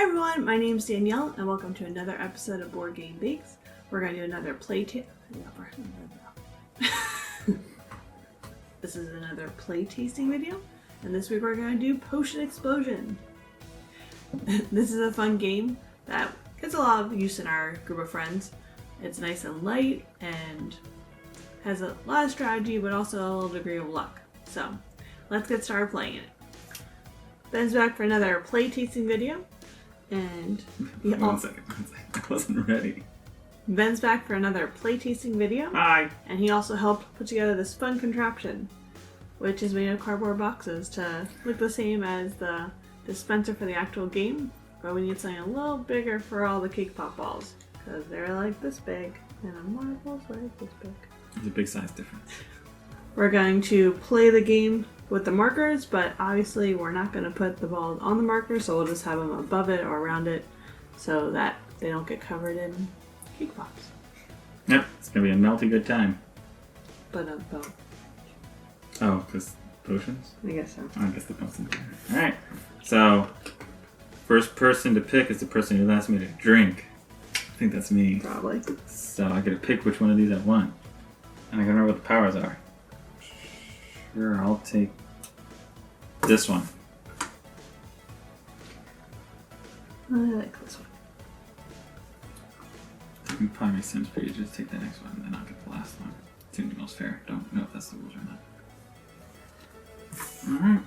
Hi everyone, my name's Danielle and welcome to another episode of Board Game Bakes. We're going to do another This is another play tasting video, and this week we're going to do Potion Explosion. This is a fun game that gets a lot of use in our group of friends. It's nice and light and has a lot of strategy but also a little degree of luck. So let's get started playing it. Ben's back for another play tasting video. And One second. I wasn't ready. Ben's back for another play tasting video. Hi. And he also helped put together this fun contraption, which is made of cardboard boxes to look the same as the dispenser for the actual game, but we need something a little bigger for all the cake pop balls, because they're like this big, and a marble's like this big. There's a big size difference. We're going to play the game with the markers, but obviously we're not going to put the balls on the marker, so we'll just have them above it or around it so that they don't get covered in cake pops. Yep, it's going to be a melty good time. But of both. Oh, because potions? I guess so. I guess the potions. Alright, so first person to pick is the person who asked me to drink. I think that's me. Probably. So I get to pick which one of these I want. And I can remember what the powers are. Sure, I'll take this one. I like this one. It would probably make sense for you to just take the next one and then I'll get the last one. Seems the most fair. Don't know if that's the rules or not. Alright.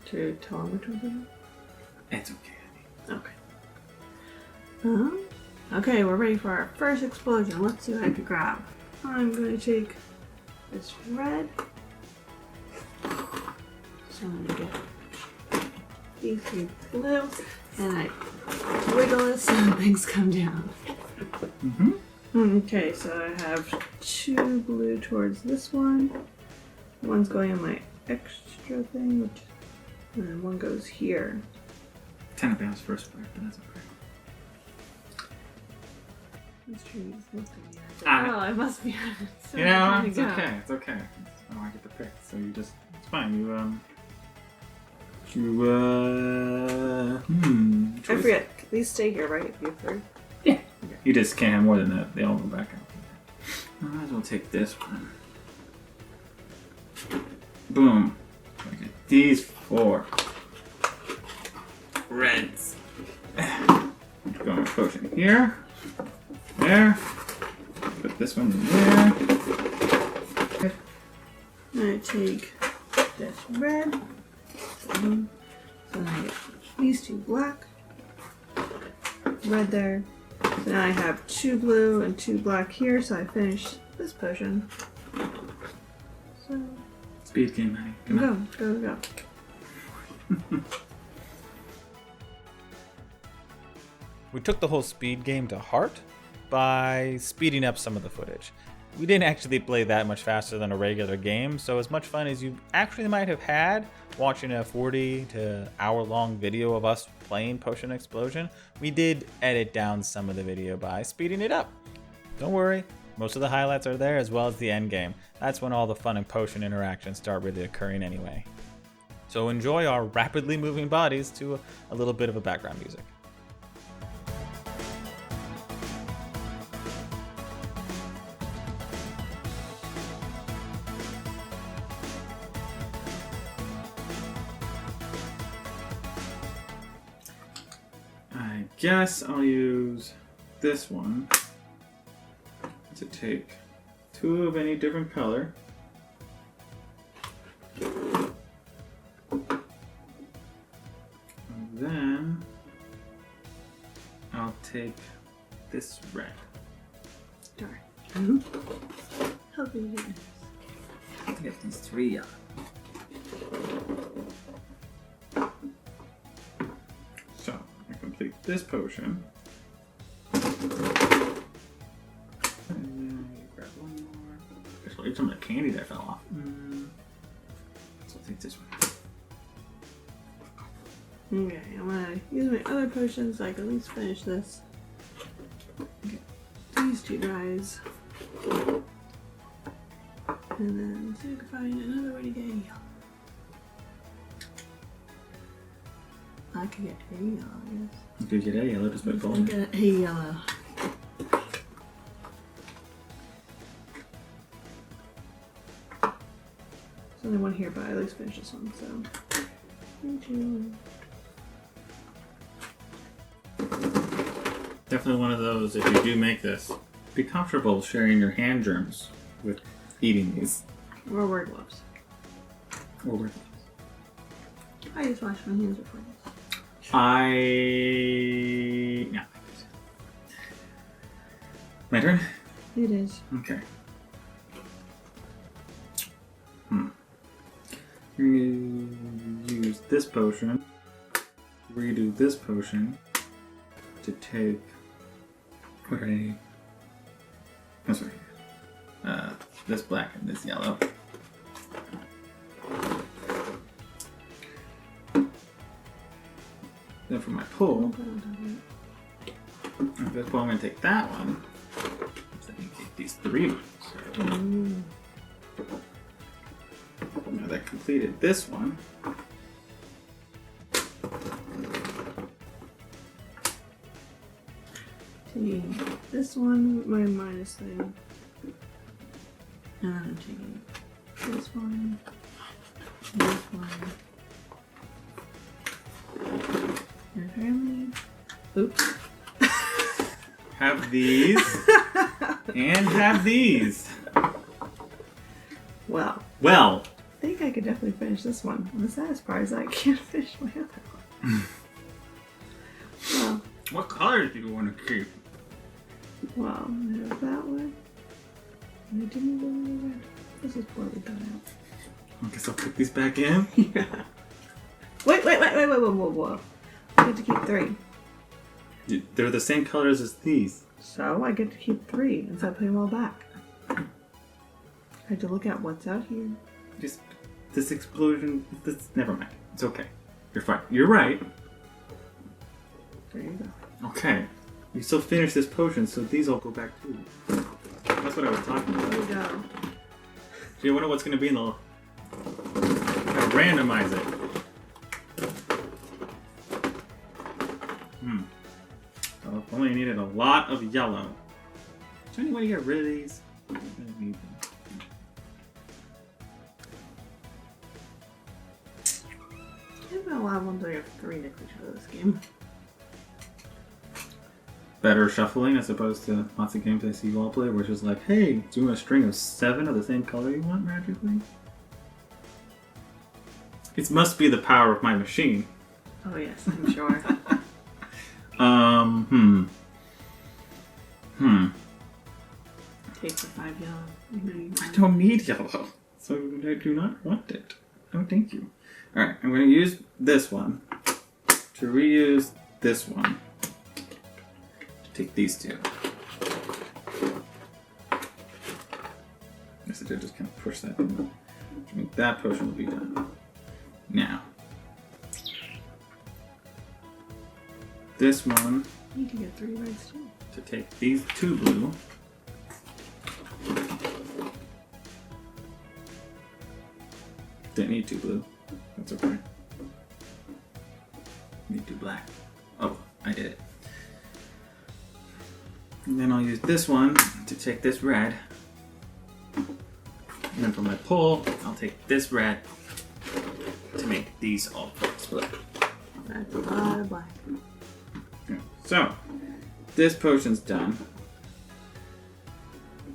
To tell him which one's It's okay, honey. Okay. Okay, we're ready for our first explosion. Let's see what I can grab. I'm going to take this red. So I'm going to get these three blue. And I wiggle it so things come down. Okay, so I have two blue towards this one. One's going in my extra thing, and then one goes here. Kind of bounce first player, but that's okay. This tree is looking at it. Ah. Oh, I must be so You know, trying it's to go. okay. It's okay. Oh, I get to pick. So you just, it's fine. I forget. These stay here, right? If you have three. Yeah. Okay. You just can't have more than that. They all go back out. I might as well take this one. Boom. I get these four reds. Going potion here. There. Put this one in there. I take this red. So then I get these two black. Red there. So now I have two blue and two black here, so I finished this potion. So Speed game, honey. Come on. go. We took the whole speed game to heart by speeding up some of the footage. We didn't actually play that much faster than a regular game, so as much fun as you actually might have had watching a 40 to hour long video of us playing Potion Explosion, we did edit down some of the video by speeding it up. Don't worry, most of the highlights are there as well as the end game. That's when all the fun and potion interactions start really occurring anyway. So enjoy our rapidly moving bodies to a little bit of a background music. I guess I'll use this one to take two of any different color. And then I'll take this red. Darn. Help me do this. I'll get these three on. So I complete this potion. And then I grab one more. Guess I'll eat some of the candy that fell off. So I'll take this one. Okay, I'm gonna use my other potions so I can at least finish this. Get these two guys. And then see if I can find another way to get yellow. I could get a yellow, I guess. You could get a yellow just by pulling. Get a yellow. There's only one here, but I at least finished this one, so. 3, 2, 1. Definitely one of those, if you do make this, be comfortable sharing your hand germs with eating these. Or wear gloves. Or with I just washed my hands before this. No. My turn? It is. Okay. You use this potion, redo this potion to take. What are they? I'm sorry. This black and this yellow. Then for my pull, at this point I'm going to take that one. So I can take these 3 ones. Now that completed this one. Taking this one with my minus thing. And then I'm taking this one. This one. And apparently. Oops. Have these. And have these. Well. Well. I think I could definitely finish this one. I'm sad as far as I can't finish my other one. Well. What colors do you want to keep? Well, there's that one. And I didn't go red. This is poorly done I guess I'll put these back in. out. Wait, whoa. I get to keep 3. They're the same colors as these. So I get to keep 3 instead of putting them all back. I had to look at what's out here. Just this explosion. Never mind. It's okay. You're fine. You're right. There you go. Okay. You still finish this potion, so these all go back too. That's what I was talking about. There you go. Do you wonder what's going to be in the... I'll randomize it. So I've only needed a lot of yellow. Is there any way to get rid of these? I don't need them. There's been a lot of ones that have 3 next to each other this game. Better shuffling as opposed to lots of games I see you all play, which is like, hey, do you want a string of 7 of the same color you want magically? It must be the power of my machine. Oh yes, I'm sure. Take the 5 yellow. I don't need yellow, so I do not want it. No, thank you. Alright, I'm going to use this one to reuse this one. Take these 2. Guess I did just kind of push that in. Which means that potion will be done. Now, this one You can get 3 reds too. to take these 2 blue. Didn't need 2 blue. That's okay. Need 2 black. Oh, I did it. And then I'll use this one to take this red. And then for my pull, I'll take this red to make these all split. That's a lot of black. Okay, so, this potion's done.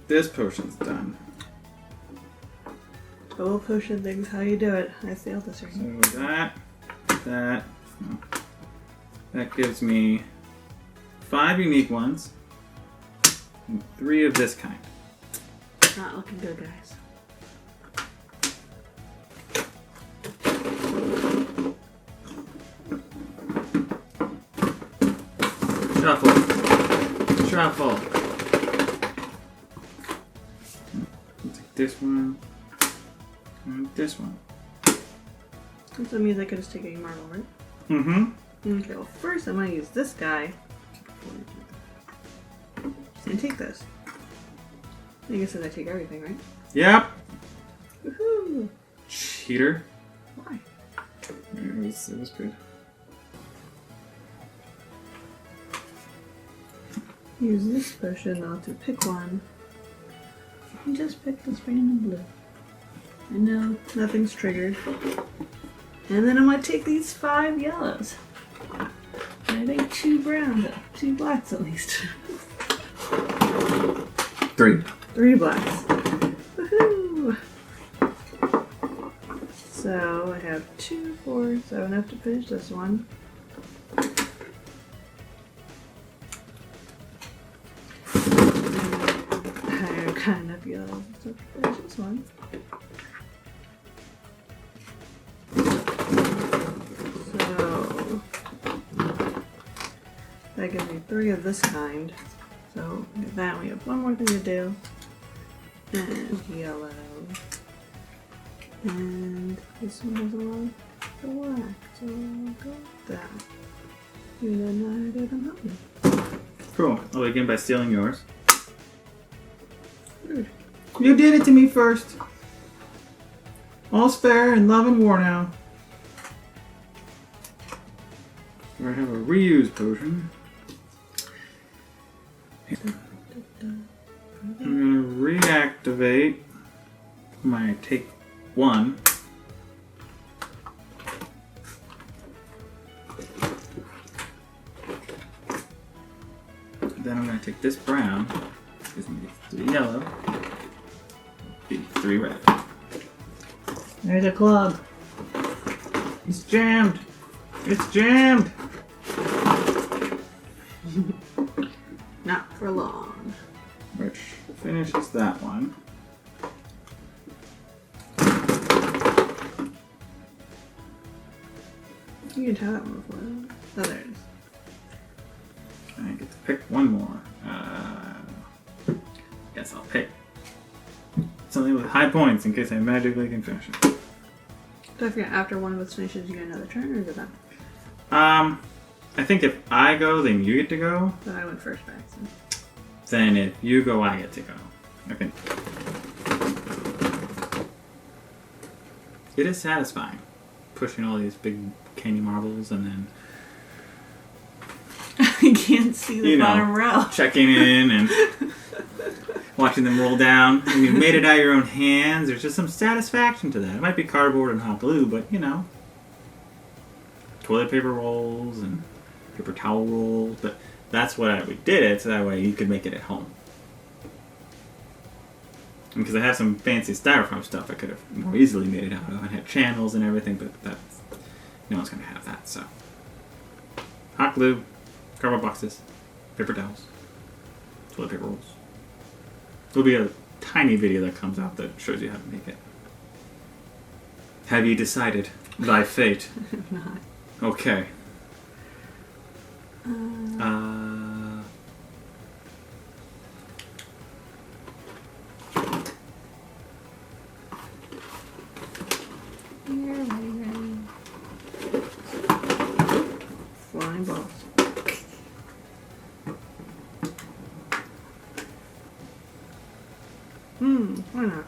This potion's done. Double potion things, how you do it. I failed this ring. So that gives me 5 unique ones and 3 of this kind. Not looking good, guys. Shuffle. Take this one and this one. That means I could just take a marble, right? Mm-hmm. Okay, well first I'm going to use this guy and take this. I guess I take everything, right? Yep. Woohoo! Cheater. Why? It was good. Use this potion not to pick one. And just pick this random blue. I know nothing's triggered. And then I'm gonna take these 5 yellows. And I think 2 browns, 2 blacks at least. 3. 3 blacks. Woohoo! So I have 2, 4, so enough to finish this one. I have got enough yellows to finish this one. So that gives me 3 of this kind. So with that we have one more thing to do. And yellow. And this one has a lot of black, so I'll go with that. Even though I didn't help me. Cool. I'll begin by stealing yours. Rude. You did it to me first. All's fair in love and war now. I have a reuse potion. I'm gonna reactivate my take 1. Then I'm gonna take this brown, gives me 3 yellow, be 3 red. There's a club. It's jammed! It's jammed! Not for long. Which finishes that one. You can try that one before. Oh, there it is. I get to pick one more. Guess I'll pick something with high points in case I magically can finish it. So I forget, after one of us finishes, you get another turn, or is it that? I think if I go, then you get to go. But I went first back, so. Then if you go, I get to go. I think. It is satisfying, pushing all these big candy marbles and then I can't see the bottom row. checking in and watching them roll down. And you made it out of your own hands. There's just some satisfaction to that. It might be cardboard and hot glue, but you know, toilet paper rolls and paper towel rolls. But that's why we did it, so that way you could make it at home. Because I have some fancy styrofoam stuff I could have more easily made it out of. I had channels and everything, but that's, no one's going to have that, so. Hot glue, cardboard boxes, paper towels, toilet paper rolls. There'll be a tiny video that comes out that shows you how to make it. Have you decided thy fate? Not. Okay. Here, ready. Flying balls. Why not?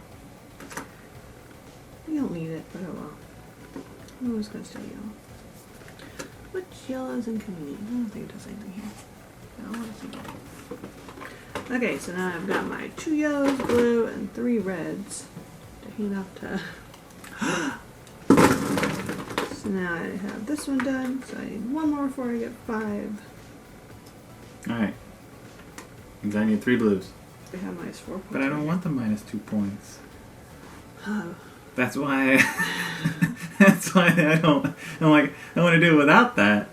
You don't need it, but oh well. I'm always gonna stay yellow. Which yellow is inconvenient? I don't think it does anything here. No, what is it? Okay, so now I've got my 2 yellows, blue, and 3 reds to hand off to. So now I have this one done, so I need 1 more before I get 5. Alright. Because I need 3 blues. I have minus 4 points. But I don't want the minus 2 points. Oh. That's why. That's why I don't. I'm like, I want to do it without that,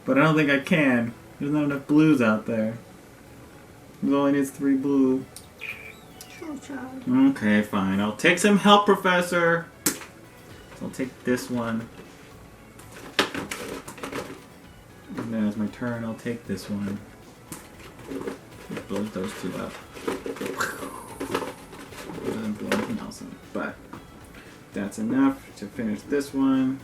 but I don't think I can. There's not enough blues out there. It only needs 3 blue. Chill, child. Okay, fine. I'll take some help, Professor. So I'll take this one. And then as my turn, I'll take this one. Blow those 2 up. Doesn't blow anything else up, but that's enough to finish this one,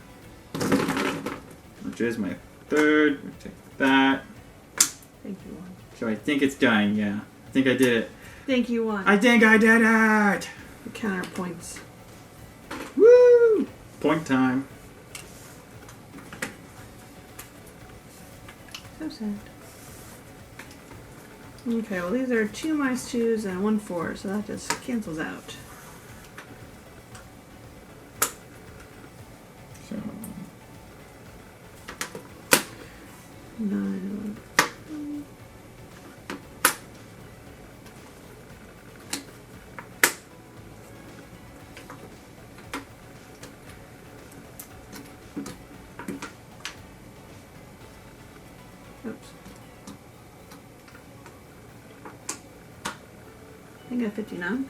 which is my 3rd. We'll take that. Thank you, one. So I think it's done, yeah. I think I did it. Thank you, one. I think I did it! The counterpoints. Point time. So sad. Okay, well these are 2 -2s and 1 4, so that just cancels out. So 9. Oops. I got 59.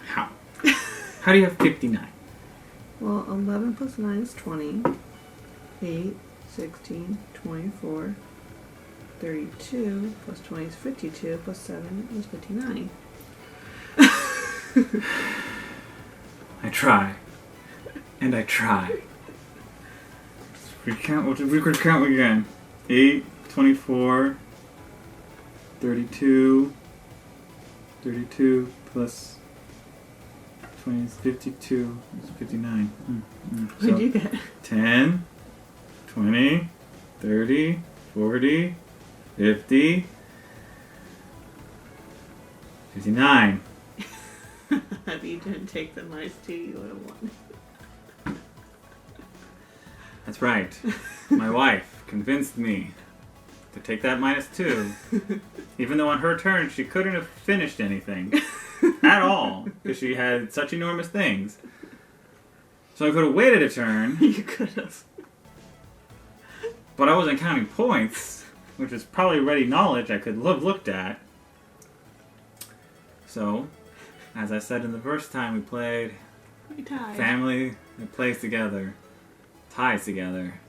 how? How do you have 59? Well, 11 plus 9 is 20. 8, 16, 24, 32, plus 20 is 52, plus 7 is 59. I try. And I try. We could count again. 8, 24, 32, 32 plus 20 is 52, is 59. What did you get? 10, 20, 30, 40, 50, 59. If you didn't take the -2, you would have won. That's right. My wife convinced me to take that -2, even though on her turn she couldn't have finished anything at all because she had such enormous things. So I could have waited a turn, You could have. but I wasn't counting points, which is probably ready knowledge I could have looked at. So, as I said in the first time we played, We tied. family that plays together, ties together.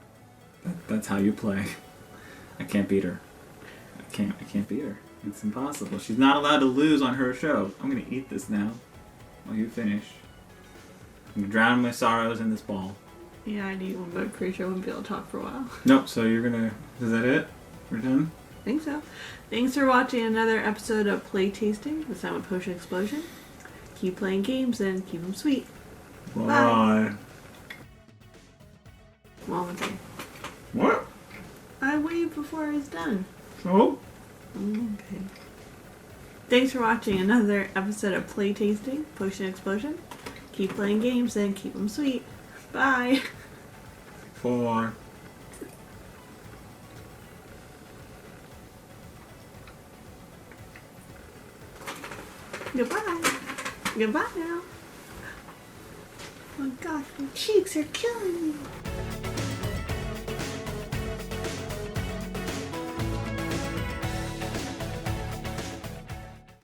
That's how you play. I can't beat her. I can't beat her. It's impossible. She's not allowed to lose on her show. I'm gonna eat this now while you finish. I'm gonna drown my sorrows in this ball. Yeah, I'd eat one, but I'm pretty sure I wouldn't be able to talk for a while. Nope, so you're gonna... Is that it? We're done? I think so. Thanks for watching another episode of Playtasting, this time with Potion Explosion. Keep playing games and keep them sweet. Bye. One thing. What? I waved before I was done. Oh? Okay. Thanks for watching another episode of Playtasting, Potion Explosion. Keep playing games and keep them sweet. Bye. 4. Goodbye. Goodbye now. Oh my gosh, my cheeks are killing me.